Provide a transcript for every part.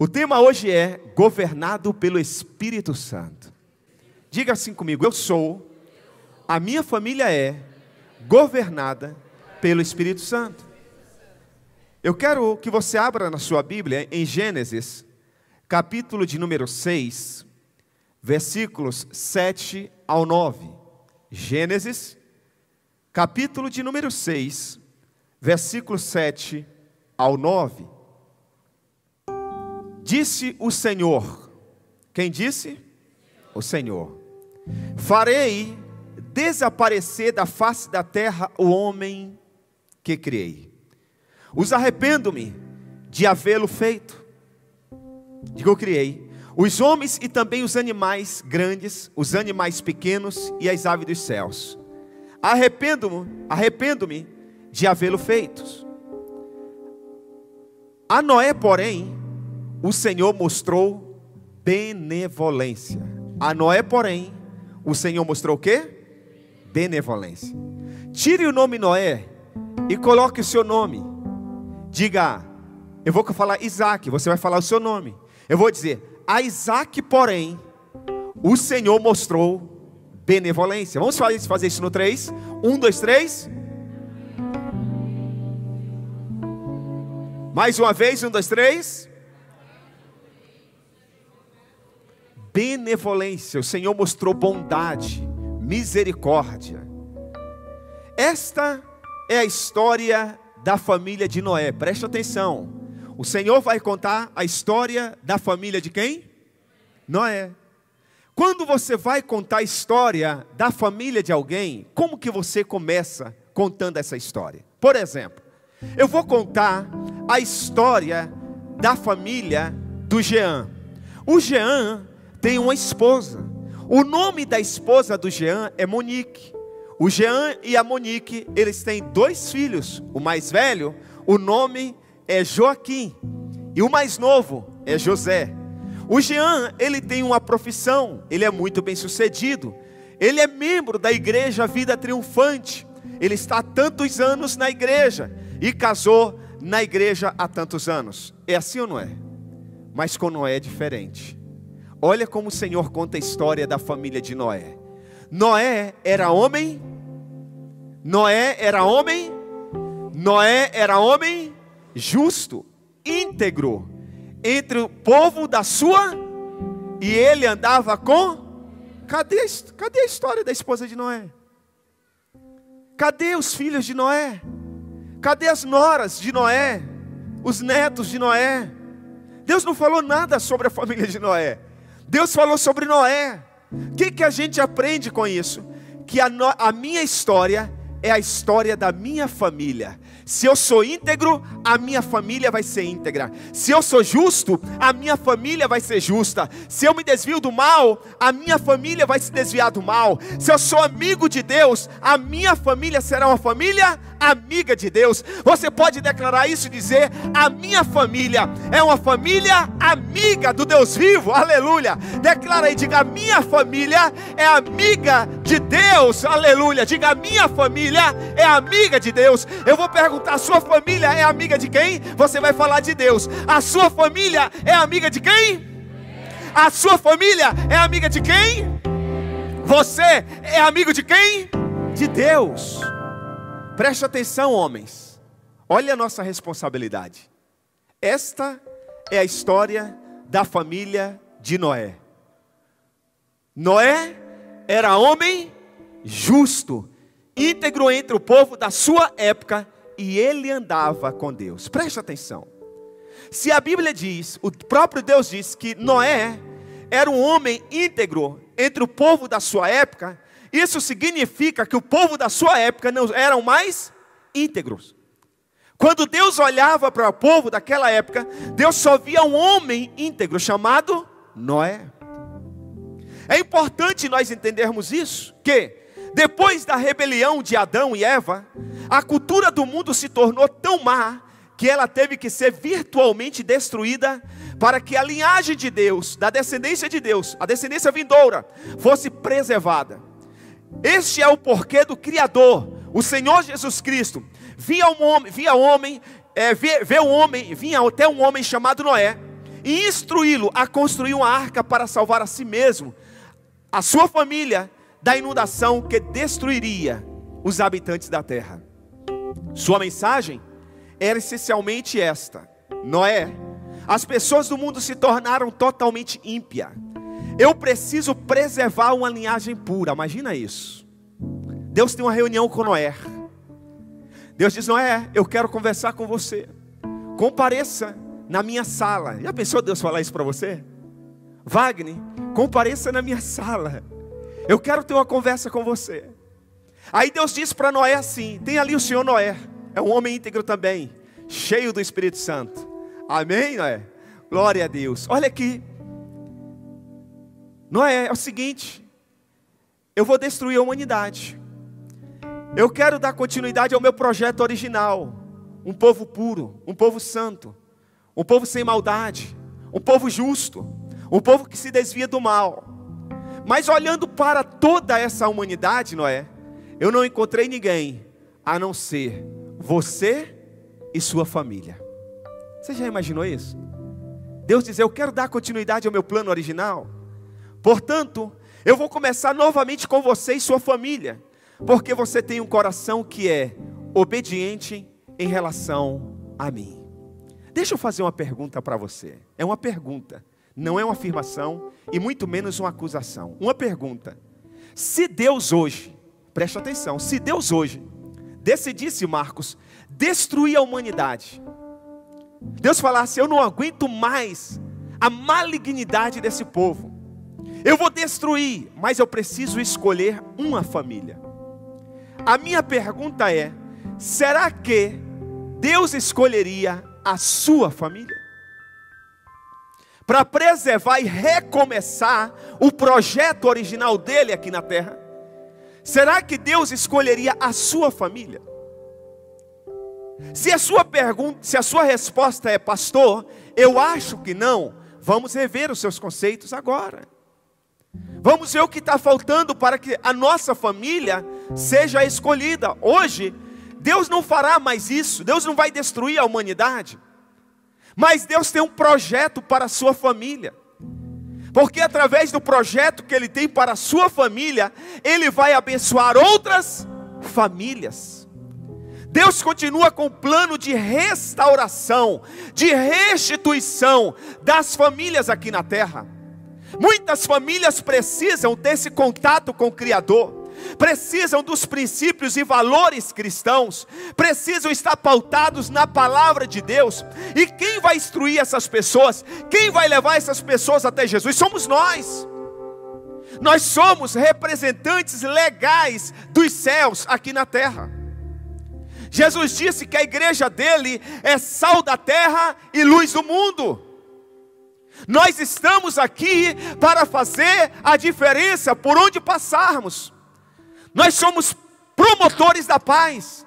O tema hoje é governado pelo Espírito Santo. Diga assim comigo: a minha família é governada pelo Espírito Santo. Eu quero que você abra na sua Bíblia em Gênesis, capítulo de número 6, versículos 7 ao 9. Gênesis, capítulo de número 6, versículos 7 ao 9. Disse o Senhor. Quem disse? O Senhor. Farei desaparecer da face da terra o homem que criei. Os arrependo-me de havê-lo feito. Digo, eu criei os homens e também os animais grandes, os animais pequenos e as aves dos céus. Arrependo-me de havê-lo feito. A Noé, porém, o Senhor mostrou benevolência. A Noé, porém, o Senhor mostrou o quê? Benevolência. Tire o nome Noé e coloque o seu nome. Diga, eu vou falar Isaac, você vai falar o seu nome. Eu vou dizer, a Isaac, porém, o Senhor mostrou benevolência. Vamos fazer isso no 3? 1, 2, 3. Mais uma vez, 1, 2, 3. Benevolência, o Senhor mostrou bondade, misericórdia. Esta é a história da família de Noé. Preste atenção. O Senhor vai contar a história da família de quem? Noé. Quando você vai contar a história da família de alguém, como que você começa contando essa história? Por exemplo, eu vou contar a história da família do Jean. O Jean tem uma esposa. O nome da esposa do Jean é Monique. O Jean e a Monique, eles têm 2 filhos. O mais velho, o nome é Joaquim. E o mais novo é José. O Jean, ele tem uma profissão. Ele é muito bem sucedido. Ele é membro da igreja Vida Triunfante. Ele está há tantos anos na igreja. E casou na igreja há tantos anos. É assim ou não é? Mas com Noé é diferente. Olha como o Senhor conta a história da família de Noé. Noé era homem. Noé era homem justo, íntegro, entre o povo da sua, e ele andava com... Cadê a história da esposa de Noé? Cadê os filhos de Noé? Cadê as noras de Noé? Os netos de Noé? Deus não falou nada sobre a família de Noé. Deus falou sobre Noé. O que a gente aprende com isso? Que a minha história é a história da minha família. Se eu sou íntegro, a minha família vai ser íntegra. Se eu sou justo, a minha família vai ser justa. Se eu me desvio do mal, a minha família vai se desviar do mal. Se eu sou amigo de Deus, a minha família será uma família amiga de Deus. Você pode declarar isso e dizer: a minha família é uma família amiga do Deus vivo. Aleluia. Declara aí, diga: a minha família é amiga de Deus. Aleluia. Diga: a minha família é amiga de Deus. Eu vou perguntar: a sua família é amiga de quem? Você vai falar de Deus. A sua família é amiga de quem? A sua família é amiga de quem? Você é amigo de quem? De Deus. Preste atenção, homens. Olha a nossa responsabilidade. Esta é a história da família de Noé. Noé era homem justo, íntegro entre o povo da sua época, e ele andava com Deus. Preste atenção. Se a Bíblia diz, o próprio Deus diz que Noé era um homem íntegro entre o povo da sua época, isso significa que o povo da sua época não eram mais íntegros. Quando Deus olhava para o povo daquela época, Deus só via um homem íntegro chamado Noé. É importante nós entendermos isso, que depois da rebelião de Adão e Eva, a cultura do mundo se tornou tão má que ela teve que ser virtualmente destruída para que a linhagem de Deus, da descendência de Deus, a descendência vindoura, fosse preservada. Este é o porquê do Criador, o Senhor Jesus Cristo, vinha até um homem chamado Noé, e instruí-lo a construir uma arca para salvar a si mesmo, a sua família, da inundação que destruiria os habitantes da terra. Sua mensagem era essencialmente esta: Noé, as pessoas do mundo se tornaram totalmente ímpias. Eu preciso preservar uma linhagem pura. Imagina isso. Deus tem uma reunião com Noé. Deus diz: Noé, eu quero conversar com você. Compareça na minha sala. Já pensou Deus falar isso para você? Wagner, compareça na minha sala. Eu quero ter uma conversa com você. Aí Deus disse para Noé assim: tem ali o senhor Noé, é um homem íntegro também, cheio do Espírito Santo. Amém, Noé? Glória a Deus. Olha aqui, Noé, é o seguinte: eu vou destruir a humanidade. Eu quero dar continuidade ao meu projeto original. Um povo puro, um povo santo, um povo sem maldade, um povo justo, um povo que se desvia do mal. Mas olhando para toda essa humanidade, Noé, eu não encontrei ninguém a não ser você e sua família. Você já imaginou isso? Deus diz: eu quero dar continuidade ao meu plano original. Portanto, eu vou começar novamente com você e sua família, porque você tem um coração que é obediente em relação a mim. Deixa eu fazer uma pergunta para você. É uma pergunta, não é uma afirmação e muito menos uma acusação. Uma pergunta: se Deus hoje, preste atenção, se Deus hoje decidisse, Marcos, destruir a humanidade, Deus falasse: eu não aguento mais a malignidade desse povo, eu vou destruir, mas eu preciso escolher uma família. A minha pergunta é: será que Deus escolheria a sua família para preservar e recomeçar o projeto original dele aqui na terra? Será que Deus escolheria a sua família? Se a sua resposta é: pastor, eu acho que não, vamos rever os seus conceitos agora. Vamos ver o que está faltando para que a nossa família seja escolhida. Hoje, Deus não fará mais isso. Deus não vai destruir a humanidade. Mas Deus tem um projeto para a sua família. Porque através do projeto que Ele tem para a sua família, Ele vai abençoar outras famílias. Deus continua com o plano de restauração, de restituição das famílias aqui na terra. Muitas famílias precisam desse contato com o Criador, precisam dos princípios e valores cristãos, precisam estar pautados na palavra de Deus. E quem vai instruir essas pessoas? Quem vai levar essas pessoas até Jesus? Somos nós. Nós somos representantes legais dos céus aqui na terra. Jesus disse que a igreja dele é sal da terra e luz do mundo. Nós estamos aqui para fazer a diferença por onde passarmos. Nós somos promotores da paz.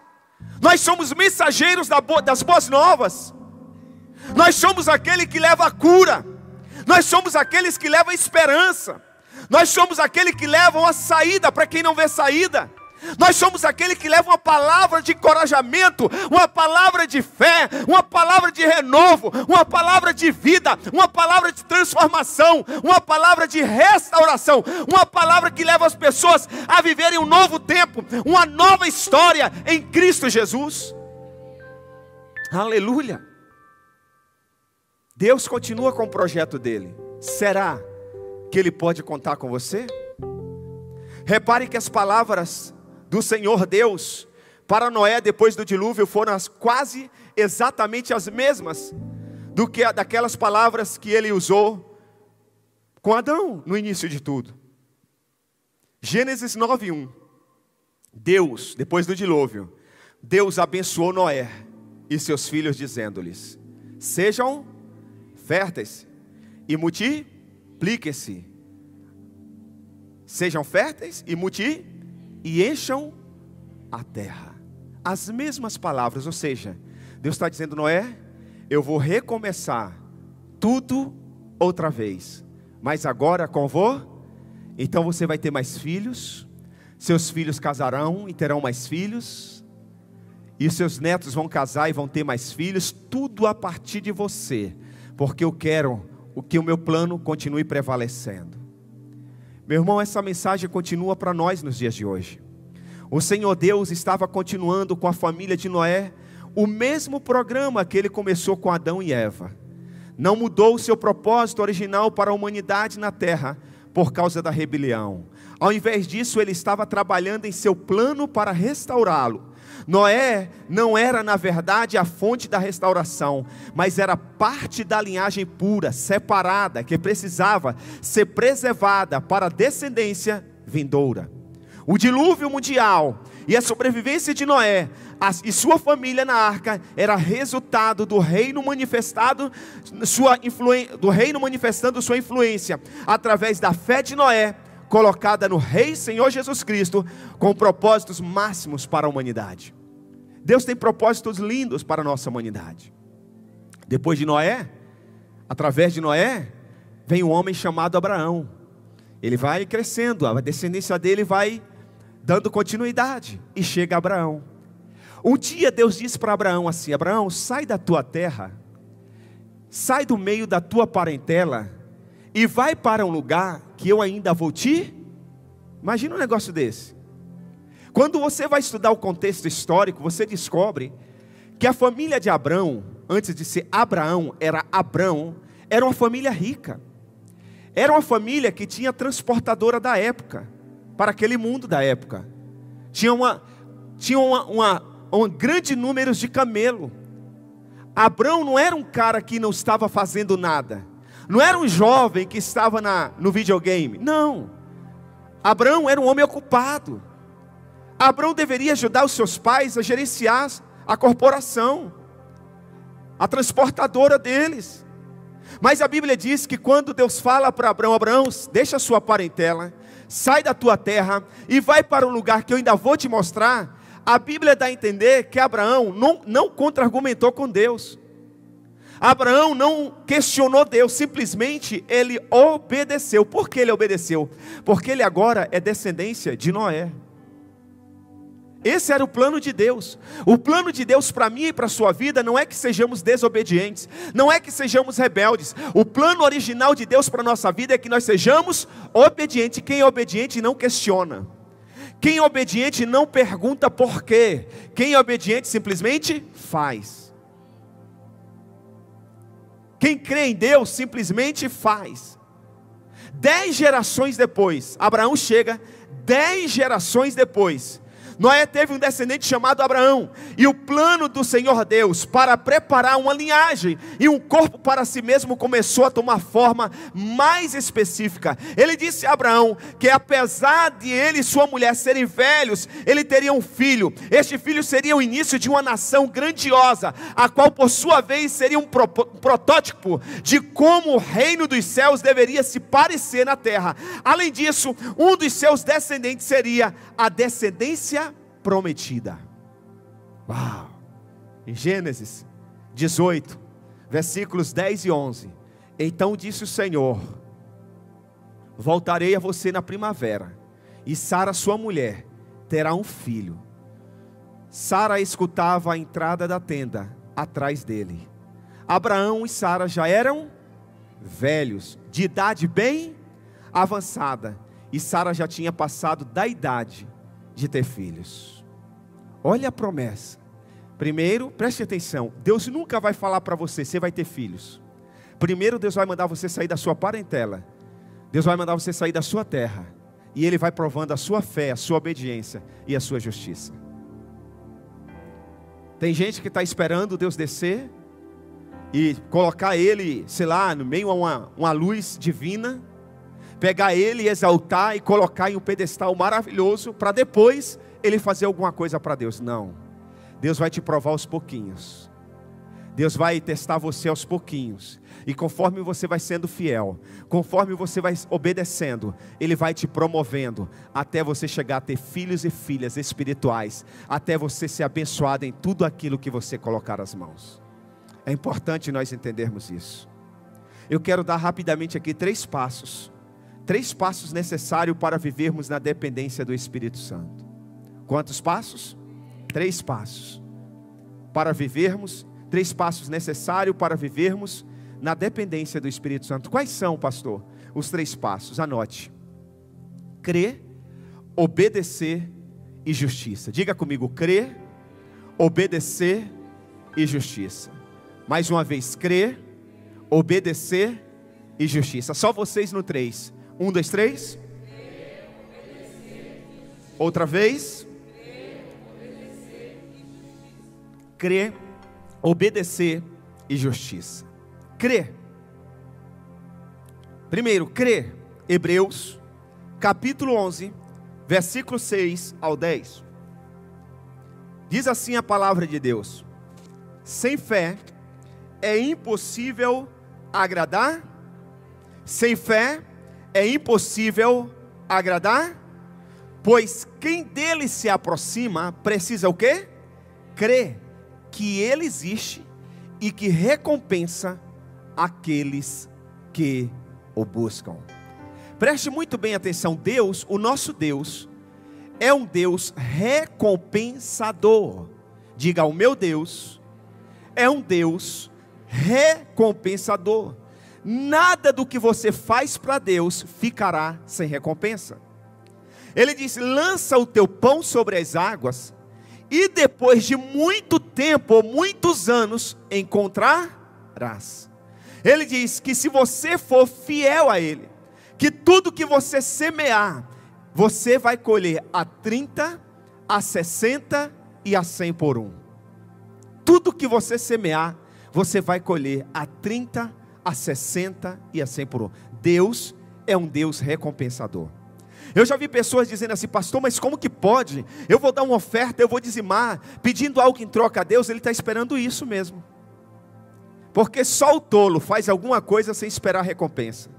Nós somos mensageiros das boas novas. Nós somos aquele que leva a cura. Nós somos aqueles que levam a esperança. Nós somos aquele que levam a saída para quem não vê saída. Nós somos aquele que leva uma palavra de encorajamento, uma palavra de fé, uma palavra de renovo, uma palavra de vida, uma palavra de transformação, uma palavra de restauração, uma palavra que leva as pessoas a viverem um novo tempo, uma nova história em Cristo Jesus. Aleluia! Deus continua com o projeto dele. Será que ele pode contar com você? Repare que as palavras do Senhor Deus para Noé depois do dilúvio foram quase exatamente as mesmas daquelas palavras que ele usou com Adão no início de tudo. Gênesis 9:1. Deus, depois do dilúvio, Deus abençoou Noé e seus filhos, dizendo-lhes: sejam férteis e multipliquem-se. Sejam férteis e encham a terra. As mesmas palavras, ou seja, Deus está dizendo: Noé, eu vou recomeçar tudo outra vez, mas agora com então você vai ter mais filhos, seus filhos casarão e terão mais filhos, e os seus netos vão casar e vão ter mais filhos, tudo a partir de você porque eu quero que o meu plano continue prevalecendo. Meu irmão, essa mensagem continua para nós nos dias de hoje. O Senhor Deus estava continuando com a família de Noé o mesmo programa que Ele começou com Adão e Eva. Não mudou o seu propósito original para a humanidade na terra por causa da rebelião. Ao invés disso, Ele estava trabalhando em seu plano para restaurá-lo. Noé não era, na verdade, a fonte da restauração, mas era parte da linhagem pura, separada, que precisava ser preservada para a descendência vindoura. O dilúvio mundial e a sobrevivência de Noé e sua família na arca era resultado do reino manifestando sua influência através da fé de Noé, colocada no Rei Senhor Jesus Cristo, com propósitos máximos para a humanidade. Deus tem propósitos lindos para a nossa humanidade. Depois de Noé, através de Noé, vem um homem chamado Abraão. Ele vai crescendo, a descendência dele vai dando continuidade, e chega Abraão. Um dia Deus disse para Abraão assim: Abraão, sai da tua terra, sai do meio da tua parentela, e vai para um lugar que eu ainda vou te... Imagina um negócio desse. Quando você vai estudar o contexto histórico, você descobre que a família de Abrão, antes de ser Abraão, era Abrão, era uma família rica. Era uma família que tinha transportadora da época, para aquele mundo da época. Tinha um grande número de camelo. Abrão não era um cara que não estava fazendo nada. Não era um jovem que estava no videogame. Não. Abrão era um homem ocupado. Abrão deveria ajudar os seus pais a gerenciar a corporação, a transportadora deles. Mas a Bíblia diz que quando Deus fala para Abrão: Abrão, deixa a sua parentela, sai da tua terra e vai para um lugar que eu ainda vou te mostrar. A Bíblia dá a entender que Abraão não contra-argumentou com Deus. Abraão não questionou Deus, simplesmente ele obedeceu. Por que ele obedeceu? Porque ele agora é descendência de Noé. Esse era o plano de Deus. O plano de Deus para mim e para a sua vida não é que sejamos desobedientes, não é que sejamos rebeldes. O plano original de Deus para a nossa vida é que nós sejamos obedientes. Quem é obediente não questiona. Quem é obediente não pergunta por quê. Quem é obediente simplesmente faz. Quem crê em Deus simplesmente faz. 10 gerações depois, Abraão chega. 10 gerações depois, Noé teve um descendente chamado Abraão, e o plano do Senhor Deus para preparar uma linhagem e um corpo para si mesmo começou a tomar forma mais específica. Ele disse a Abraão que apesar de ele e sua mulher serem velhos, ele teria um filho. Este filho seria o início de uma nação grandiosa, a qual por sua vez seria um protótipo de como o reino dos céus deveria se parecer na terra. Além disso, um dos seus descendentes seria a descendência prometida. Uau! Em Gênesis 18, versículos 10 e 11. Então disse o Senhor: voltarei a você na primavera, e Sara, sua mulher, terá um filho. Sara escutava a entrada da tenda, atrás dele. Abraão e Sara já eram velhos, de idade bem avançada, e Sara já tinha passado da idade de ter filhos. Olha a promessa. Primeiro, preste atenção, Deus nunca vai falar para você: você vai ter filhos. Primeiro Deus vai mandar você sair da sua parentela. Deus vai mandar você sair da sua terra, e Ele vai provando a sua fé, a sua obediência e a sua justiça. Tem gente que está esperando Deus descer e colocar Ele, sei lá, no meio a uma luz divina, pegar Ele e exaltar e colocar em um pedestal maravilhoso, para depois Ele fazer alguma coisa para Deus. Não, Deus vai te provar aos pouquinhos. Deus vai testar você aos pouquinhos, e conforme você vai sendo fiel, conforme você vai obedecendo, Ele vai te promovendo, até você chegar a ter filhos e filhas espirituais, até você ser abençoado em tudo aquilo que você colocar as mãos. É importante nós entendermos isso. Eu quero dar rapidamente aqui 3 passos. 3 passos necessários para vivermos na dependência do Espírito Santo. Quantos passos? 3 passos. Para vivermos, 3 passos necessários para vivermos na dependência do Espírito Santo. Quais são, pastor? Os 3 passos, anote: crer, obedecer e justiça. Diga comigo: crer, obedecer e justiça. Mais uma vez: crer, obedecer e justiça. Só vocês no 3. 1, 2, 3. Outra vez. Crer, obedecer e justiça. Crer. Primeiro, crer. Hebreus, capítulo 11, versículo 6 ao 10. Diz assim a palavra de Deus: sem fé é impossível agradar. Sem fé é impossível agradar. Pois quem dele se aproxima precisa o quê? Crer que ele existe e que recompensa aqueles que o buscam. Preste muito bem atenção. Deus, o nosso Deus, é um Deus recompensador. Diga: o meu Deus é um Deus recompensador. Nada do que você faz para Deus ficará sem recompensa. Ele diz: lança o teu pão sobre as águas, e depois de muito tempo, ou muitos anos, encontrarás. Ele diz que se você for fiel a Ele, que tudo que você semear, você vai colher a 30, a 60 e a 100 por 1. Tudo que você semear, você vai colher a 30, a 60 e a 100 por 1. Deus é um Deus recompensador. Eu já vi pessoas dizendo assim: pastor, mas como que pode? Eu vou dar uma oferta, eu vou dizimar, pedindo algo em troca a Deus. Ele está esperando isso mesmo. Porque só o tolo faz alguma coisa sem esperar recompensa.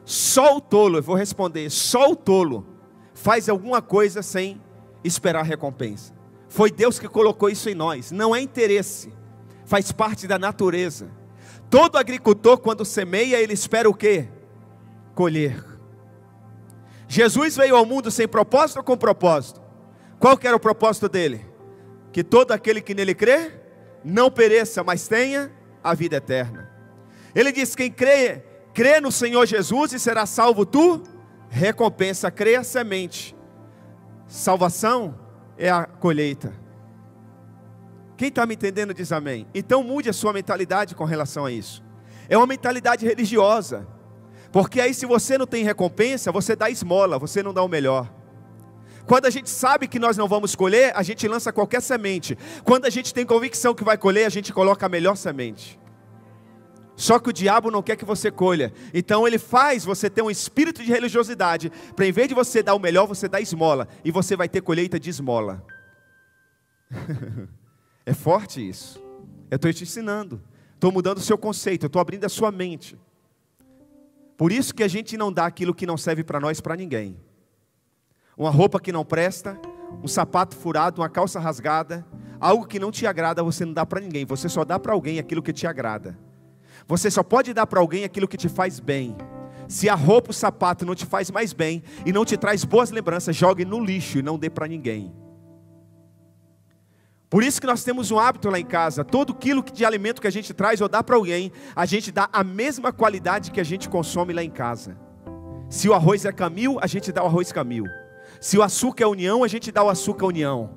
Só o tolo, eu vou responder, só o tolo faz alguma coisa sem esperar recompensa. Foi Deus que colocou isso em nós, não é interesse, faz parte da natureza. Todo agricultor, quando semeia, ele espera o quê? Colher. Jesus veio ao mundo sem propósito ou com propósito? Qual que era o propósito dele? Que todo aquele que nele crê, não pereça, mas tenha a vida eterna. Ele diz: quem crê no Senhor Jesus e será salvo tu, recompensa, crê a semente. Salvação é a colheita. Quem está me entendendo diz amém. Então mude a sua mentalidade com relação a isso. É uma mentalidade religiosa. Porque aí, se você não tem recompensa, você dá esmola, você não dá o melhor. Quando a gente sabe que nós não vamos colher, a gente lança qualquer semente. Quando a gente tem convicção que vai colher, a gente coloca a melhor semente. Só que o diabo não quer que você colha. Então ele faz você ter um espírito de religiosidade, para em vez de você dar o melhor, você dá esmola. E você vai ter colheita de esmola. É forte isso. Eu estou te ensinando. Estou mudando o seu conceito, eu estou abrindo a sua mente. Por isso que a gente não dá aquilo que não serve para nós, para ninguém. Uma roupa que não presta, um sapato furado, uma calça rasgada, algo que não te agrada, você não dá para ninguém. Você só dá para alguém aquilo que te agrada. Você só pode dar para alguém aquilo que te faz bem. Se a roupa, o sapato não te faz mais bem e não te traz boas lembranças, jogue no lixo e não dê para ninguém. Por isso que nós temos um hábito lá em casa: todo quilo de alimento que a gente traz ou dá para alguém, a gente dá a mesma qualidade que a gente consome lá em casa. Se o arroz é Camil, a gente dá o arroz Camil. Se o açúcar é União, a gente dá o açúcar União.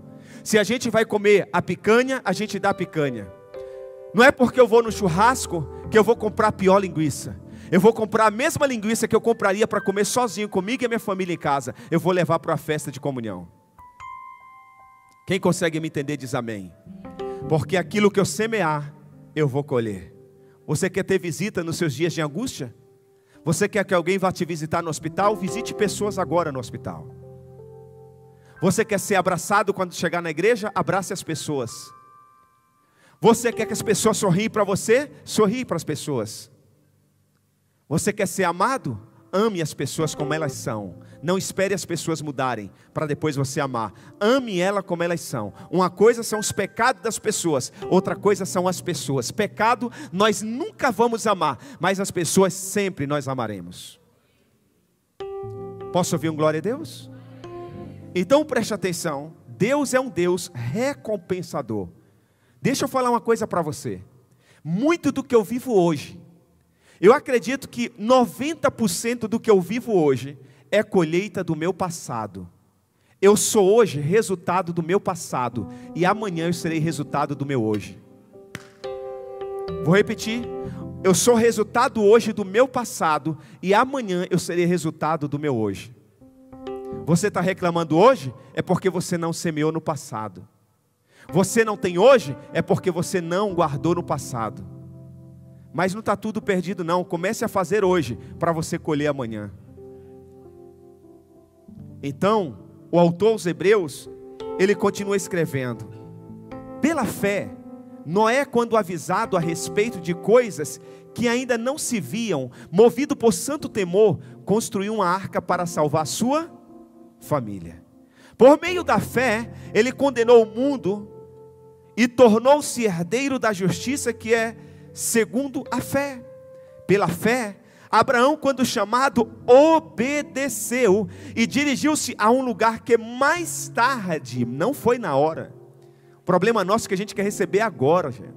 Se a gente vai comer a picanha, a gente dá a picanha. Não é porque eu vou no churrasco que eu vou comprar a pior linguiça. Eu vou comprar a mesma linguiça que eu compraria para comer sozinho, comigo e a minha família em casa. Eu vou levar para a festa de comunhão. Quem consegue me entender diz amém. Porque aquilo que eu semear, eu vou colher. Você quer ter visita nos seus dias de angústia? Você quer que alguém vá te visitar no hospital? Visite pessoas agora no hospital. Você quer ser abraçado quando chegar na igreja? Abrace as pessoas. Você quer que as pessoas sorriem para você? Sorrie para as pessoas. Você quer ser amado? Ame as pessoas como elas são. Não espere as pessoas mudarem para depois você amar. Ame ela como elas são. Uma coisa são os pecados das pessoas, outra coisa são as pessoas. Pecado nós nunca vamos amar, mas as pessoas sempre nós amaremos. Posso ouvir um glória a Deus? Então preste atenção. Deus é um Deus recompensador. Deixa eu falar uma coisa para você. Muito do que eu vivo hoje, eu acredito que 90% do que eu vivo hoje é colheita do meu passado. Eu sou hoje resultado do meu passado, e amanhã eu serei resultado do meu hoje. Vou repetir. Eu sou resultado hoje do meu passado, e amanhã eu serei resultado do meu hoje. Você está reclamando hoje? É porque você não semeou no passado. Você não tem hoje? É porque você não guardou no passado. Mas não está tudo perdido não. Comece a fazer hoje, para você colher amanhã. Então, o autor aos Hebreus, ele continua escrevendo: pela fé, Noé, quando avisado a respeito de coisas que ainda não se viam, movido por santo temor, construiu uma arca para salvar sua família. Por meio da fé, ele condenou o mundo e tornou-se herdeiro da justiça que é segundo a fé. Pela fé, Abraão, quando chamado, obedeceu e dirigiu-se a um lugar que mais tarde, não foi na hora. O problema nosso é que a gente quer receber agora, gente.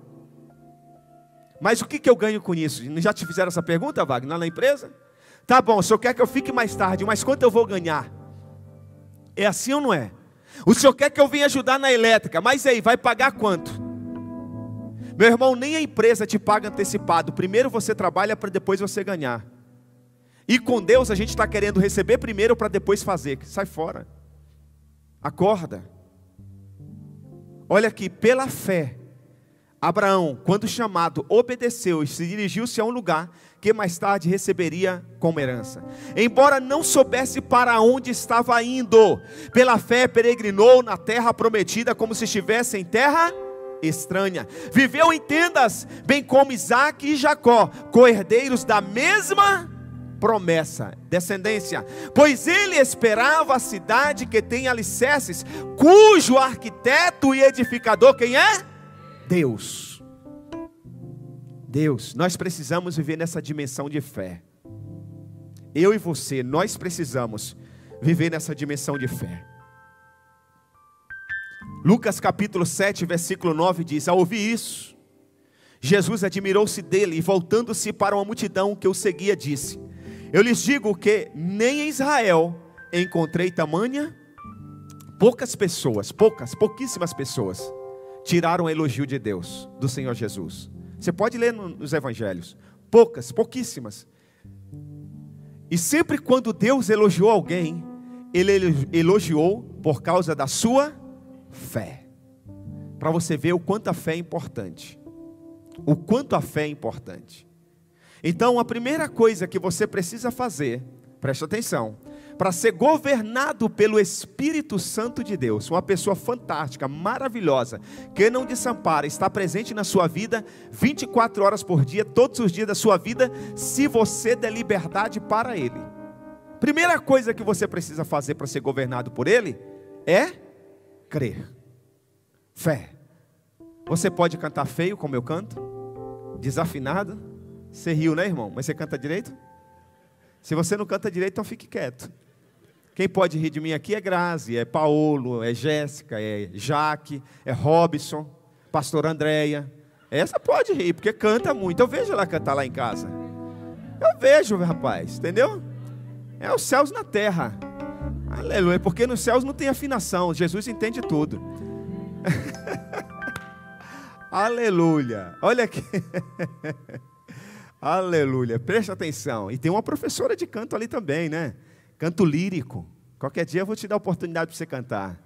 Mas o que eu ganho com isso? Já te fizeram essa pergunta, Wagner, lá na empresa? Tá bom, o senhor quer que eu fique mais tarde, mas quanto eu vou ganhar? É assim ou não é? O senhor quer que eu venha ajudar na elétrica, mas aí, vai pagar quanto? Meu irmão, nem a empresa te paga antecipado. Primeiro você trabalha para depois você ganhar. E com Deus a gente está querendo receber primeiro para depois fazer. Sai fora. Acorda. Olha aqui, pela fé, Abraão, quando chamado, obedeceu e se dirigiu-se a um lugar que mais tarde receberia como herança. Embora não soubesse para onde estava indo, pela fé peregrinou na terra prometida como se estivesse em terra estranha. Viveu em tendas, bem como Isaque e Jacó, co-herdeiros da mesma promessa, descendência, pois ele esperava a cidade que tem alicerces, cujo arquiteto e edificador, quem é? Deus. Deus. Nós precisamos viver nessa dimensão de fé. Eu e você, nós precisamos viver nessa dimensão de fé. Lucas capítulo 7, versículo 9 diz: ao ouvir isso, Jesus admirou-se dele e voltando-se para uma multidão que o seguia, disse: eu lhes digo que nem em Israel encontrei tamanha. Pouquíssimas pessoas tiraram o elogio de Deus, do Senhor Jesus. Você pode ler nos evangelhos. Pouquíssimas. E sempre quando Deus elogiou alguém, Ele elogiou por causa da sua fé. Para você ver o quanto a fé é importante. O quanto a fé é importante. Então a primeira coisa que você precisa fazer, preste atenção, para ser governado pelo Espírito Santo de Deus, uma pessoa fantástica, maravilhosa, que não desampara, está presente na sua vida 24 horas por dia, todos os dias da sua vida, se você der liberdade para Ele. Primeira coisa que você precisa fazer para ser governado por Ele é crer. Fé. Você pode cantar feio como eu canto, desafinado. Você riu, né, irmão? Mas você canta direito? Se você não canta direito, então fique quieto. Quem pode rir de mim aqui é Grazi, é Paulo, é Jéssica, é Jaque, é Robson, pastor Andréia. Essa pode rir, porque canta muito. Eu vejo ela cantar lá em casa. Eu vejo, rapaz, entendeu? É os céus na terra. Aleluia, porque nos céus não tem afinação. Jesus entende tudo. Aleluia. Olha aqui. Aleluia, preste atenção. E tem uma professora de canto ali também, né? Canto lírico. Qualquer dia eu vou te dar a oportunidade para você cantar,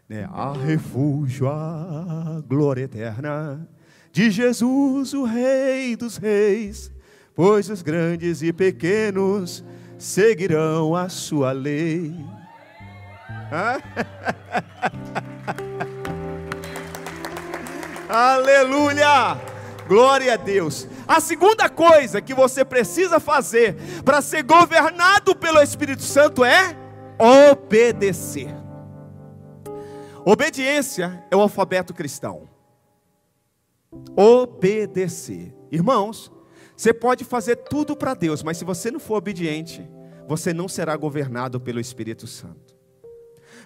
né? A refúgio, a glória eterna de Jesus, o Rei dos Reis, pois os grandes e pequenos seguirão a sua lei. Aleluia! Glória a Deus. A segunda coisa que você precisa fazer para ser governado pelo Espírito Santo é obedecer. Obediência é o alfabeto cristão. Obedecer. Irmãos, você pode fazer tudo para Deus, mas se você não for obediente, você não será governado pelo Espírito Santo.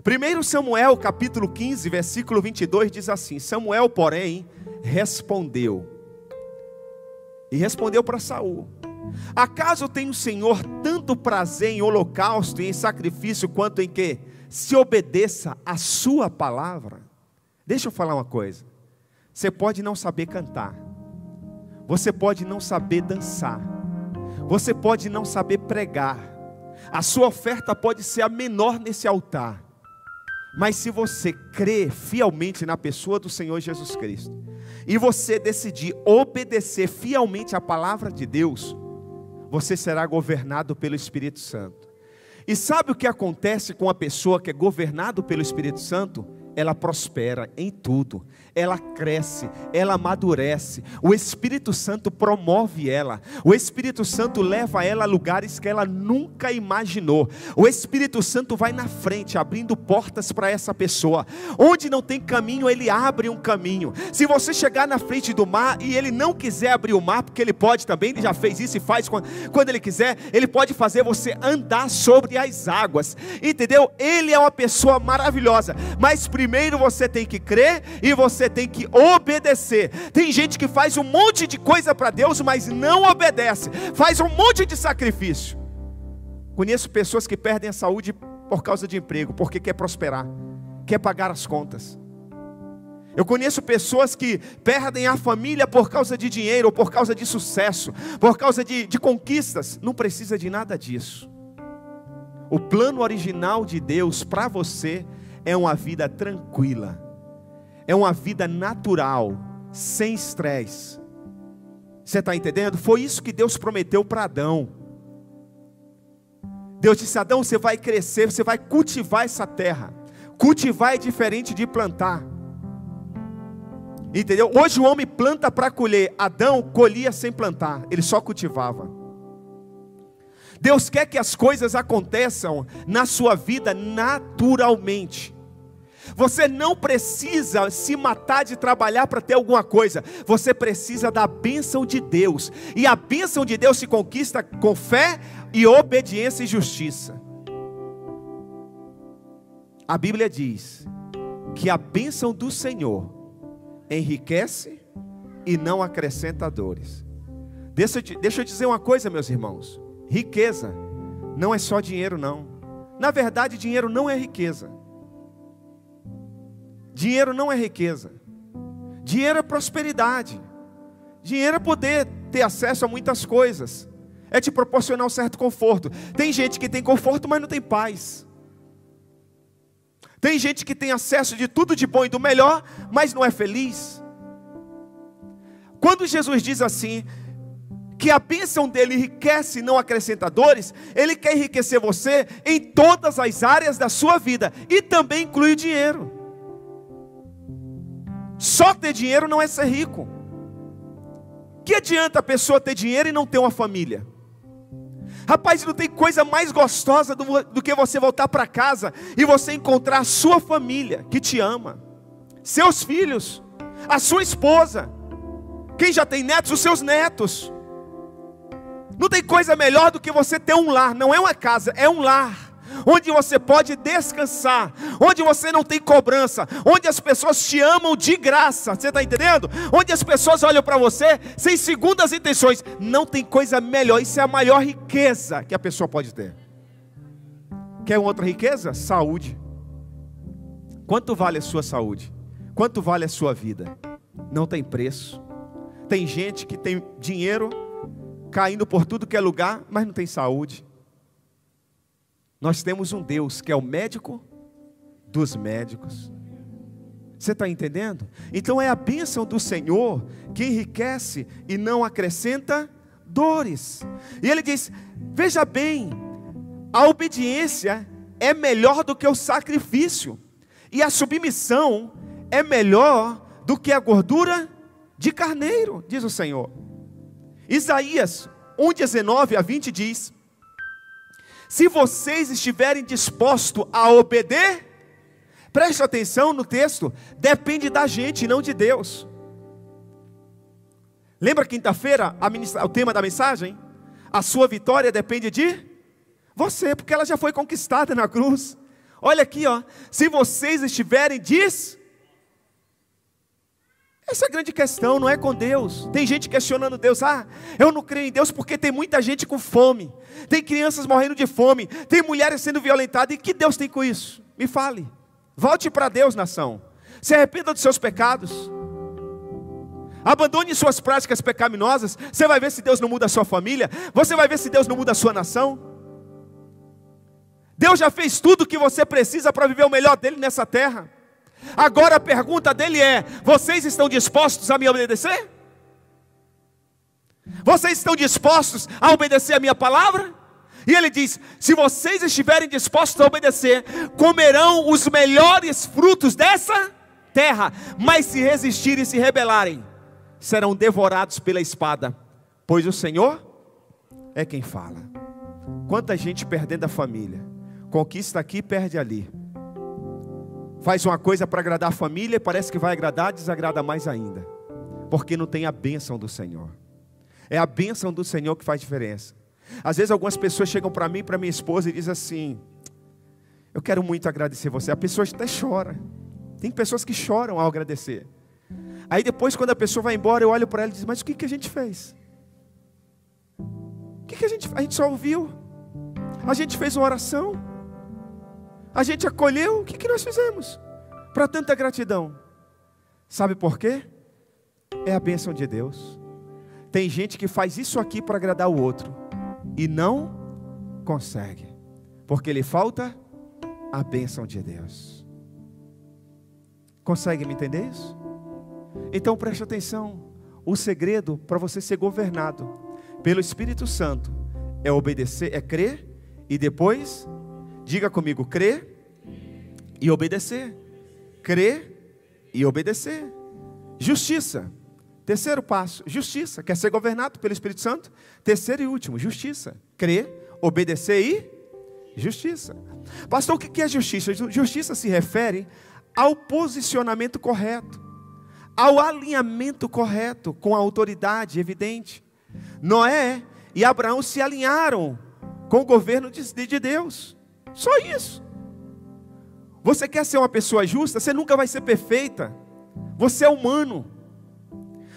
1 Samuel capítulo 15, versículo 22 diz assim: Samuel, porém, respondeu: E respondeu para Saul: acaso tem o Senhor tanto prazer em holocausto e em sacrifício, quanto em que se obedeça a sua palavra? Deixa eu falar uma coisa. Você pode não saber cantar, você pode não saber dançar, você pode não saber pregar, a sua oferta pode ser a menor nesse altar, mas se você crer fielmente na pessoa do Senhor Jesus Cristo, e você decidir obedecer fielmente a palavra de Deus, você será governado pelo Espírito Santo. E sabe o que acontece com a pessoa que é governado pelo Espírito Santo? Ela prospera em tudo, ela cresce, ela amadurece, o Espírito Santo promove ela, o Espírito Santo leva ela a lugares que ela nunca imaginou, o Espírito Santo vai na frente, abrindo portas para essa pessoa, onde não tem caminho, ele abre um caminho. Se você chegar na frente do mar, e ele não quiser abrir o mar, porque ele pode também, ele já fez isso e faz quando ele quiser, ele pode fazer você andar sobre as águas, entendeu? Ele é uma pessoa maravilhosa, mas primeiro você tem que crer e você tem que obedecer. Tem gente que faz um monte de coisa para Deus, mas não obedece, faz um monte de sacrifício. Conheço pessoas que perdem a saúde por causa de emprego, porque quer prosperar, quer pagar as contas. Eu conheço pessoas que perdem a família por causa de dinheiro, ou por causa de sucesso, por causa de conquistas. Não precisa de nada disso. O plano original de Deus para você é uma vida tranquila, é uma vida natural, sem estresse. Você está entendendo? Foi isso que Deus prometeu para Adão. Deus disse: Adão, você vai crescer, você vai cultivar essa terra. Cultivar é diferente de plantar, entendeu? Hoje o homem planta para colher, Adão colhia sem plantar, ele só cultivava. Deus quer que as coisas aconteçam na sua vida naturalmente. Você não precisa se matar de trabalhar para ter alguma coisa. Você precisa da bênção de Deus. E a bênção de Deus se conquista com fé e obediência e justiça. A Bíblia diz que a bênção do Senhor enriquece e não acrescenta dores. Deixa eu dizer uma coisa, meus irmãos. Riqueza não é só dinheiro, não. Na verdade, dinheiro não é riqueza. Dinheiro não é riqueza. Dinheiro é prosperidade. Dinheiro é poder ter acesso a muitas coisas. É te proporcionar um certo conforto. Tem gente que tem conforto, mas não tem paz. Tem gente que tem acesso de tudo de bom e do melhor, mas não é feliz. Quando Jesus diz assim, que a bênção dele enriquece e não acrescenta dores, ele quer enriquecer você em todas as áreas da sua vida, e também inclui o dinheiro. Só ter dinheiro não é ser rico. Que adianta a pessoa ter dinheiro e não ter uma família? Rapaz, não tem coisa mais gostosa do que você voltar para casa e você encontrar a sua família que te ama, seus filhos, a sua esposa, quem já tem netos, os seus netos. Não tem coisa melhor do que você ter um lar. Não é uma casa, é um lar, onde você pode descansar, onde você não tem cobrança, onde as pessoas te amam de graça. Você está entendendo? Onde as pessoas olham para você sem segundas intenções. Não tem coisa melhor. Isso é a maior riqueza que a pessoa pode ter. Quer outra riqueza? Saúde. Quanto vale a sua saúde? Quanto vale a sua vida? Não tem preço. Tem gente que tem dinheiro caindo por tudo que é lugar, mas não tem saúde. Nós temos um Deus que é o médico dos médicos. Você está entendendo? Então é a bênção do Senhor que enriquece e não acrescenta dores. E ele diz, veja bem, a obediência é melhor do que o sacrifício, e a submissão é melhor do que a gordura de carneiro, diz o Senhor. Isaías 1:19-20 diz: se vocês estiverem dispostos a obedecer, preste atenção no texto, depende da gente, não de Deus. Lembra quinta-feira o tema da mensagem? A sua vitória depende de você, porque ela já foi conquistada na cruz. Olha aqui, ó, se vocês estiverem Essa é a grande questão, não é com Deus. Tem gente questionando Deus. Eu não creio em Deus porque tem muita gente com fome. Tem crianças morrendo de fome. Tem mulheres sendo violentadas. E que Deus tem com isso? Me fale. Volte para Deus, nação. Se arrependa dos seus pecados. Abandone suas práticas pecaminosas. Você vai ver se Deus não muda a sua família. Você vai ver se Deus não muda a sua nação. Deus já fez tudo o que você precisa para viver o melhor dele nessa terra. Agora a pergunta dele é: vocês estão dispostos a me obedecer? Vocês estão dispostos a obedecer a minha palavra? E ele diz: se vocês estiverem dispostos a obedecer, comerão os melhores frutos dessa terra. Mas se resistirem e se rebelarem, serão devorados pela espada, pois o Senhor é quem fala. Quanta gente perdendo a família, conquista aqui e perde ali. Faz uma coisa para agradar a família e parece que vai agradar, desagrada mais ainda, porque não tem a bênção do Senhor. É a bênção do Senhor que faz diferença. Às vezes algumas pessoas chegam para mim, para minha esposa, e dizem assim: eu quero muito agradecer você. A pessoa até chora. Tem pessoas que choram ao agradecer. Aí depois, quando a pessoa vai embora, eu olho para ela e digo: mas o que a gente fez? O que a gente fez? A gente só ouviu. A gente fez uma oração. A gente acolheu. O que nós fizemos para tanta gratidão? Sabe por quê? É a bênção de Deus. Tem gente que faz isso aqui para agradar o outro e não consegue, porque lhe falta a bênção de Deus. Consegue me entender isso? Então preste atenção. O segredo para você ser governado pelo Espírito Santo é obedecer, é crer e depois, diga comigo, crer e obedecer. Crer e obedecer. Justiça. Terceiro passo, justiça. Quer ser governado pelo Espírito Santo? Terceiro e último, justiça. Crer, obedecer e justiça. Pastor, o que é justiça? Justiça se refere ao posicionamento correto, ao alinhamento correto com a autoridade evidente. Noé e Abraão se alinharam com o governo de Deus. Só isso. Você quer ser uma pessoa justa? Você nunca vai ser perfeita. Você é humano.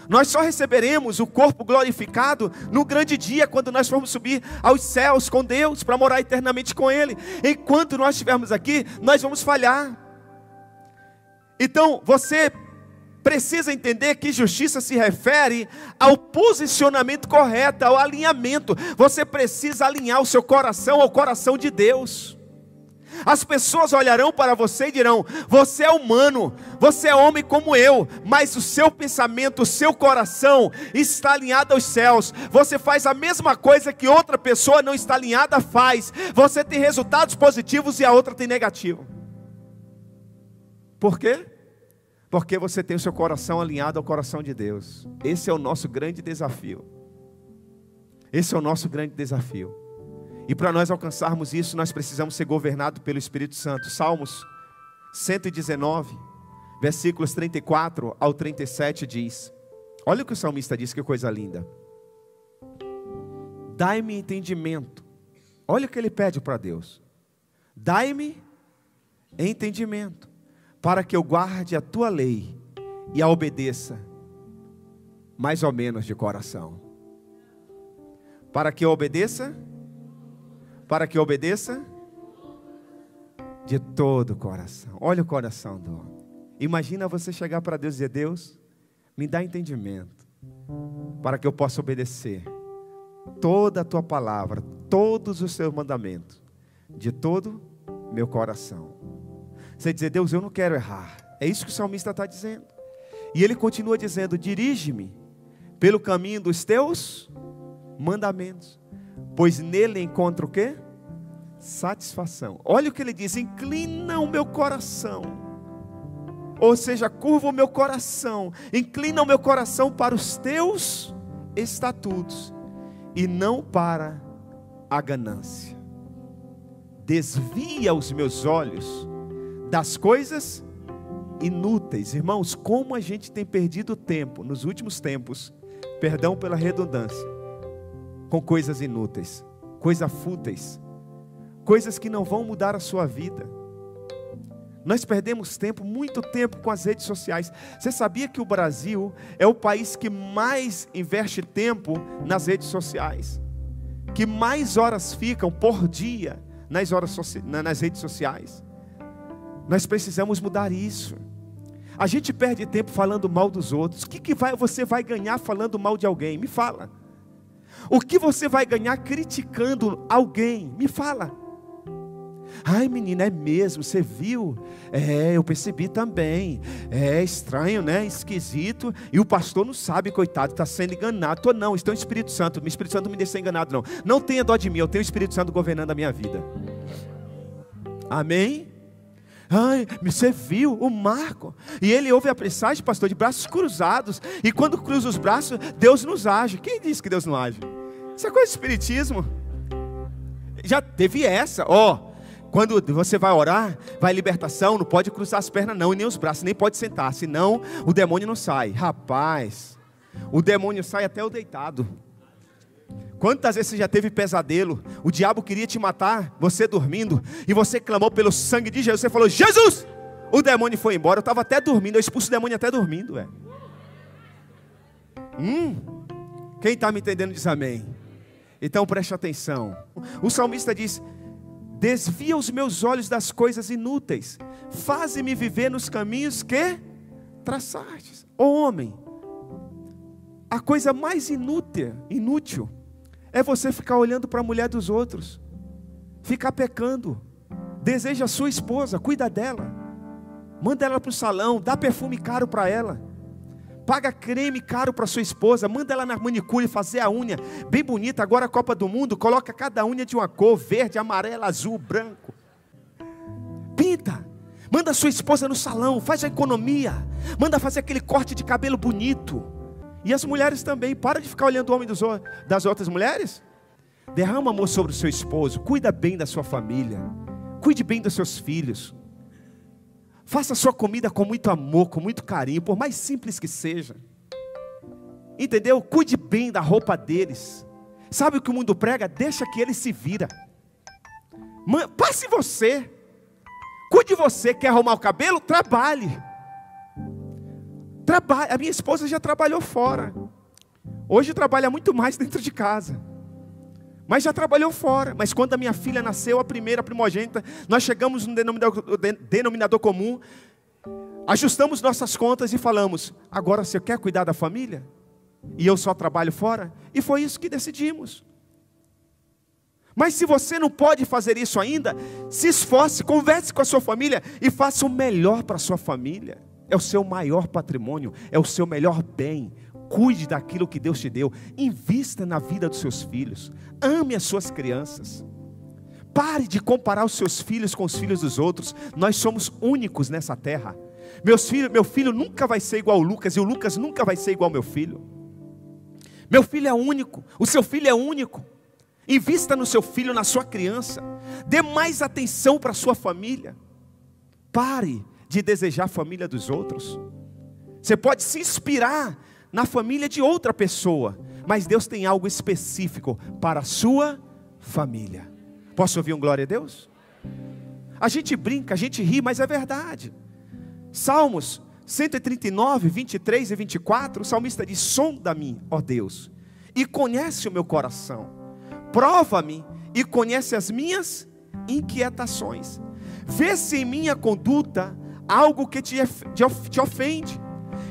Nós só receberemos o corpo glorificado no grande dia, quando nós formos subir aos céus com Deus, para morar eternamente com Ele. Enquanto nós estivermos aqui, nós vamos falhar. Então, você precisa entender que justiça se refere ao posicionamento correto, ao alinhamento. Você precisa alinhar o seu coração ao coração de Deus. As pessoas olharão para você e dirão: você é humano, você é homem como eu, mas o seu pensamento, o seu coração está alinhado aos céus. Você faz a mesma coisa que outra pessoa não está alinhada faz. Você tem resultados positivos e a outra tem negativo. Por quê? Porque você tem o seu coração alinhado ao coração de Deus. Esse é o nosso grande desafio. Esse é o nosso grande desafio. E para nós alcançarmos isso, nós precisamos ser governados pelo Espírito Santo. Salmos 119, versículos 34 ao 37 diz: olha o que o salmista diz, que coisa linda. Dai-me entendimento. Olha o que ele pede para Deus. Dai-me entendimento, para que eu guarde a tua lei e a obedeça, mais ou menos de coração. Para que eu obedeça? Para que eu obedeça de todo o coração. Olha o coração do homem. Imagina você chegar para Deus e dizer: Deus, me dá entendimento, para que eu possa obedecer toda a tua palavra, todos os teus mandamentos, de todo meu coração. Você dizer: Deus, eu não quero errar. É isso que o salmista está dizendo. E ele continua dizendo: dirige-me pelo caminho dos teus mandamentos, pois nele encontro o quê? Satisfação. Olha o que ele diz: inclina o meu coração, ou seja, curva o meu coração, inclina o meu coração para os teus estatutos, e não para a ganância. Desvia os meus olhos das coisas inúteis. Irmãos, como a gente tem perdido tempo nos últimos tempos, perdão pela redundância, com coisas inúteis, coisas fúteis, coisas que não vão mudar a sua vida. Nós perdemos tempo, muito tempo com as redes sociais. Você sabia que o Brasil é o país que mais investe tempo nas redes sociais? Que mais horas ficam por dia nas redes sociais? Nós precisamos mudar isso. A gente perde tempo falando mal dos outros. O que você vai ganhar falando mal de alguém? Me fala. O que você vai ganhar criticando alguém? Me fala. Ai, menina, é mesmo, você viu? Eu percebi também. É estranho, né? Esquisito. E o pastor não sabe, coitado, está sendo enganado. Não, isso é o Espírito Santo. O Espírito Santo não me deixa ser enganado, não. Não tenha dó de mim, eu tenho o Espírito Santo governando a minha vida. Amém? Ai, você viu o Marco? E ele ouve a mensagem, pastor, de braços cruzados. E quando cruza os braços, Deus nos age. Quem disse que Deus não age? Isso é coisa de espiritismo. Já teve essa, quando você vai orar, vai libertação, não pode cruzar as pernas não, e nem os braços, nem pode sentar, senão o demônio não sai. Rapaz, o demônio sai até o deitado. Quantas vezes você já teve pesadelo? O diabo queria te matar, você dormindo, e você clamou pelo sangue de Jesus, você falou, Jesus! O demônio foi embora, eu estava até dormindo, eu expulso o demônio até dormindo. Quem está me entendendo diz amém. Então preste atenção. O salmista diz, desvia os meus olhos das coisas inúteis, faze-me viver nos caminhos que traçastes. Homem, a coisa mais inútil é você ficar olhando para a mulher dos outros, ficar pecando. Deseja a sua esposa, cuida dela, manda ela para o salão, dá perfume caro para ela, paga creme caro para sua esposa, manda ela na manicure fazer a unha bem bonita. Agora a Copa do Mundo, coloca cada unha de uma cor, verde, amarelo, azul, branco. Pinta, manda sua esposa no salão, faz a economia, manda fazer aquele corte de cabelo bonito. E as mulheres também, para de ficar olhando o homem das outras mulheres. Derrama amor sobre o seu esposo, cuida bem da sua família, cuide bem dos seus filhos. Faça a sua comida com muito amor, com muito carinho, por mais simples que seja. Entendeu? Cuide bem da roupa deles. Sabe o que o mundo prega? Deixa que ele se vira. Passe você. Cuide você. Quer arrumar o cabelo? Trabalhe. A minha esposa já trabalhou fora. Hoje trabalha muito mais dentro de casa. Mas já trabalhou fora. Mas quando a minha filha nasceu, a primeira, a primogênita, nós chegamos num denominador comum, ajustamos nossas contas e falamos, agora você quer cuidar da família? E eu só trabalho fora? E foi isso que decidimos. Mas se você não pode fazer isso ainda, se esforce, converse com a sua família e faça o melhor para a sua família. É o seu maior patrimônio, é o seu melhor bem. Cuide daquilo que Deus te deu. Invista na vida dos seus filhos. Ame as suas crianças. Pare de comparar os seus filhos com os filhos dos outros. Nós somos únicos nessa terra. Meu filho nunca vai ser igual ao Lucas, e o Lucas nunca vai ser igual ao meu filho. Meu filho é único, o seu filho é único. Invista no seu filho, na sua criança. Dê mais atenção para a sua família. Pare de desejar a família dos outros. Você pode se inspirar na família de outra pessoa, mas Deus tem algo específico para a sua família. Posso ouvir um glória a Deus? A gente brinca, a gente ri, mas é verdade. Salmos 139, 23 e 24, o salmista diz, sonda-me, ó Deus, e conhece o meu coração, prova-me e conhece as minhas inquietações, vê se em minha conduta algo que te ofende,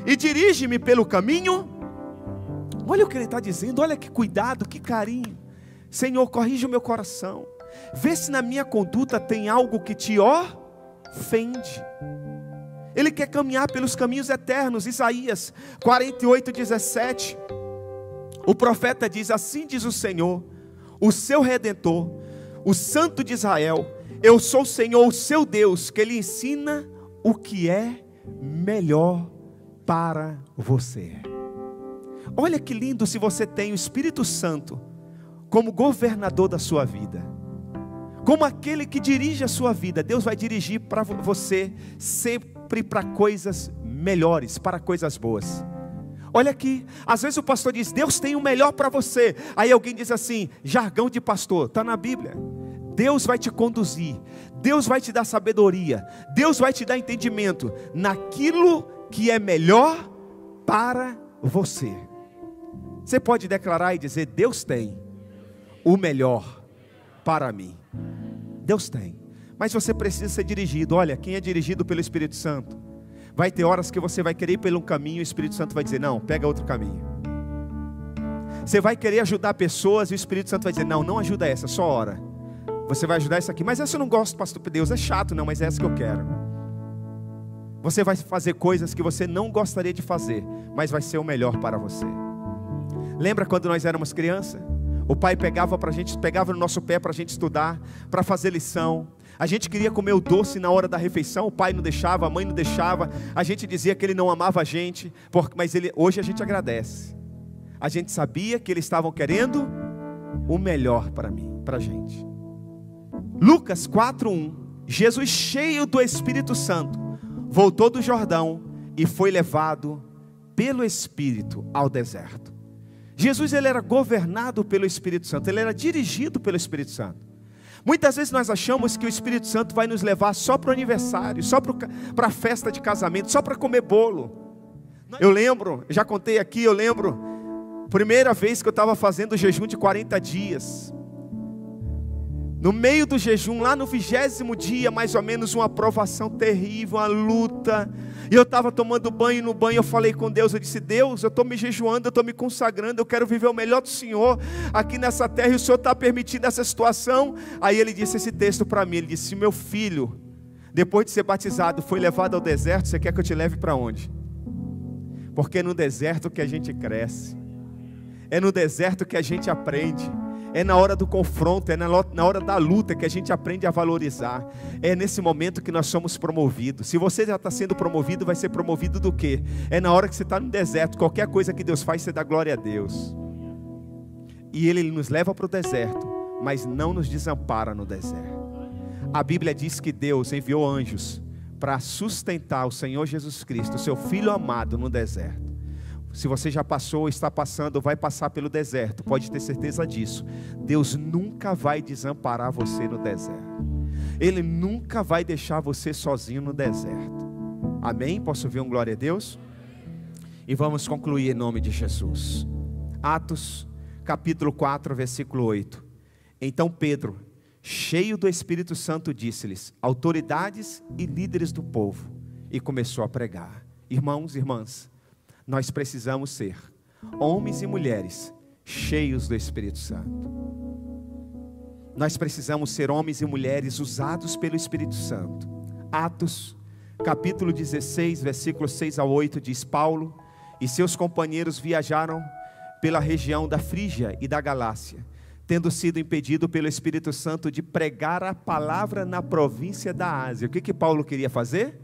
e dirige-me pelo caminho. Olha o que ele está dizendo, olha que cuidado, que carinho. Senhor, corrige o meu coração, vê se na minha conduta tem algo que te ofende. Ele quer caminhar pelos caminhos eternos. Isaías 48, 17, o profeta diz, assim diz o Senhor, o seu Redentor, o Santo de Israel, eu sou o Senhor, o seu Deus, que lhe ensina o que é melhor para você. Olha que lindo se você tem o Espírito Santo como governador da sua vida, como aquele que dirige a sua vida. Deus vai dirigir para você sempre para coisas melhores, para coisas boas. Olha aqui, às vezes o pastor diz, Deus tem o melhor para você. Aí alguém diz assim, jargão de pastor, está na Bíblia, Deus vai te conduzir, Deus vai te dar sabedoria, Deus vai te dar entendimento naquilo que é melhor para você. Você pode declarar e dizer: Deus tem o melhor para mim. Deus tem, mas você precisa ser dirigido. Olha, quem é dirigido pelo Espírito Santo, vai ter horas que você vai querer ir por um caminho, o Espírito Santo vai dizer: não, pega outro caminho. Você vai querer ajudar pessoas e o Espírito Santo vai dizer: não, não ajuda essa, só ora. Você vai ajudar essa aqui, mas essa eu não gosto, pastor Deus, é chato. Não, mas é essa que eu quero. Você vai fazer coisas que você não gostaria de fazer, mas vai ser o melhor para você. Lembra quando nós éramos criança? O pai pegava no nosso pé para a gente estudar, para fazer lição. A gente queria comer o doce na hora da refeição, o pai não deixava, a mãe não deixava. A gente dizia que ele não amava a gente, mas hoje a gente agradece. A gente sabia que eles estavam querendo o melhor para mim, para a gente. Lucas 4:1, Jesus, cheio do Espírito Santo, voltou do Jordão e foi levado pelo Espírito ao deserto. Jesus, ele era governado pelo Espírito Santo, ele era dirigido pelo Espírito Santo. Muitas vezes nós achamos que o Espírito Santo vai nos levar só para o aniversário, só para a festa de casamento, só para comer bolo. Eu lembro, já contei aqui, primeira vez que eu estava fazendo o jejum de 40 dias. No meio do jejum, lá no 20º dia, mais ou menos, uma provação terrível, uma luta. E eu estava tomando banho, no banho eu falei com Deus, eu disse: Deus, eu estou me jejuando, eu estou me consagrando, eu quero viver o melhor do Senhor aqui nessa terra, e o Senhor está permitindo essa situação. Aí ele disse esse texto para mim, ele disse: meu filho, depois de ser batizado, foi levado ao deserto, você quer que eu te leve para onde? Porque é no deserto que a gente cresce, é no deserto que a gente aprende. É na hora do confronto, é na hora da luta que a gente aprende a valorizar. É nesse momento que nós somos promovidos. Se você já está sendo promovido, vai ser promovido do quê? É na hora que você está no deserto. Qualquer coisa que Deus faz, você dá glória a Deus. E Ele nos leva para o deserto, mas não nos desampara no deserto. A Bíblia diz que Deus enviou anjos para sustentar o Senhor Jesus Cristo, seu Filho amado, no deserto. Se você já passou, está passando, ou vai passar pelo deserto, pode ter certeza disso. Deus nunca vai desamparar você no deserto. Ele nunca vai deixar você sozinho no deserto. Amém? Posso ouvir um glória a Deus? E vamos concluir em nome de Jesus. Atos, capítulo 4, versículo 8. Então Pedro, cheio do Espírito Santo, disse-lhes: autoridades e líderes do povo, e começou a pregar. Irmãos e irmãs, nós precisamos ser homens e mulheres cheios do Espírito Santo. Nós precisamos ser homens e mulheres usados pelo Espírito Santo. Atos, capítulo 16, versículos 6 a 8, diz: Paulo e seus companheiros viajaram pela região da Frígia e da Galácia, tendo sido impedido pelo Espírito Santo de pregar a palavra na província da Ásia. O que Paulo queria fazer?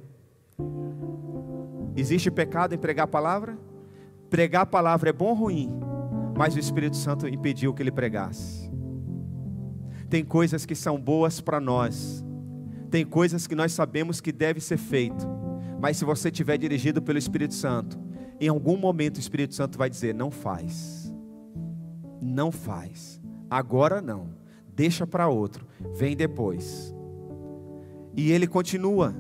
Existe pecado em pregar a palavra? Pregar a palavra é bom ou ruim? Mas o Espírito Santo impediu que ele pregasse. Tem coisas que são boas para nós, tem coisas que nós sabemos que deve ser feito, mas se você estiver dirigido pelo Espírito Santo, em algum momento o Espírito Santo vai dizer: não faz, não faz, agora não, deixa para outro, vem depois. E ele continua.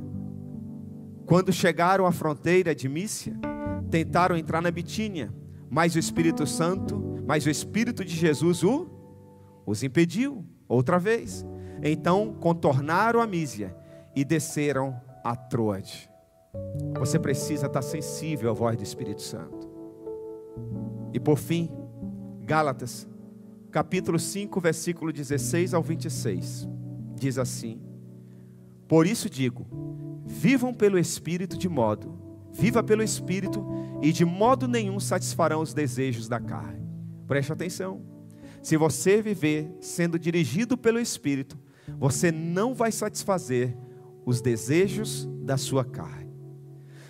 Quando chegaram à fronteira de Mísia, tentaram entrar na Bitínia, mas o Espírito de Jesus os impediu outra vez. Então contornaram a Mísia e desceram a Troade. Você precisa estar sensível à voz do Espírito Santo. E por fim, Gálatas, capítulo 5, versículo 16 ao 26, diz assim: por isso digo, viva pelo Espírito e de modo nenhum satisfarão os desejos da carne. Preste atenção, se você viver sendo dirigido pelo Espírito, você não vai satisfazer os desejos da sua carne.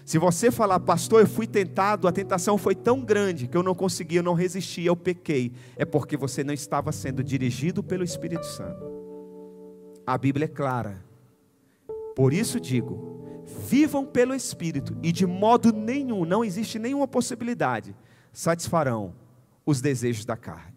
Se você falar: pastor, eu fui tentado, a tentação foi tão grande que eu não consegui, eu não resisti, eu pequei, é porque você não estava sendo dirigido pelo Espírito Santo. A Bíblia é clara. Por isso digo, vivam pelo Espírito e de modo nenhum, não existe nenhuma possibilidade, satisfarão os desejos da carne.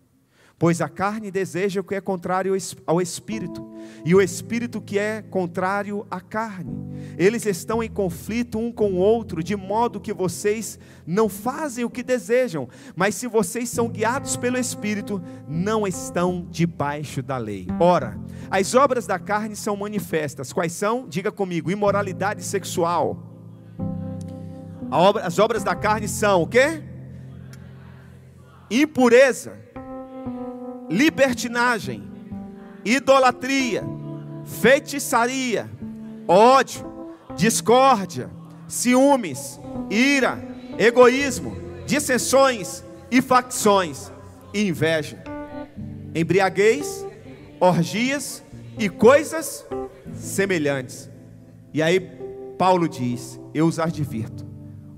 Pois a carne deseja o que é contrário ao Espírito, e o Espírito que é contrário à carne. Eles estão em conflito um com o outro, de modo que vocês não fazem o que desejam. Mas se vocês são guiados pelo Espírito, não estão debaixo da lei. Ora, as obras da carne são manifestas. Quais são? Diga comigo: imoralidade sexual. As obras da carne são o quê? Impureza, libertinagem, idolatria, feitiçaria, ódio, discórdia, ciúmes, ira, egoísmo, dissensões e facções, e inveja, embriaguez, orgias e coisas semelhantes. E aí Paulo diz: eu os advirto,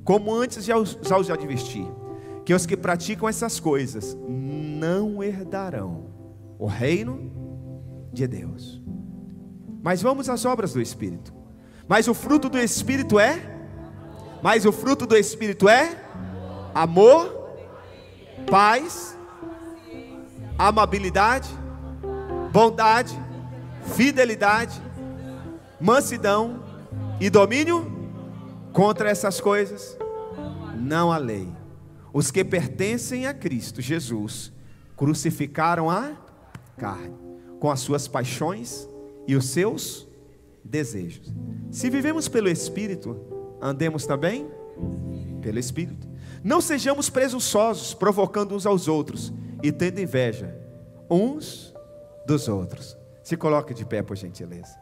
como antes já os adverti, que os que praticam essas coisas não herdarão o reino de Deus. Mas vamos às obras do Espírito. Mas o fruto do Espírito é? Amor, paz, amabilidade, bondade, fidelidade, mansidão e domínio. Contra essas coisas não há lei. Os que pertencem a Cristo Jesus crucificaram a carne com as suas paixões e os seus desejos. Se vivemos pelo Espírito, andemos também pelo Espírito. Não sejamos presunçosos, provocando uns aos outros e tendo inveja uns dos outros. Se coloque de pé, por gentileza.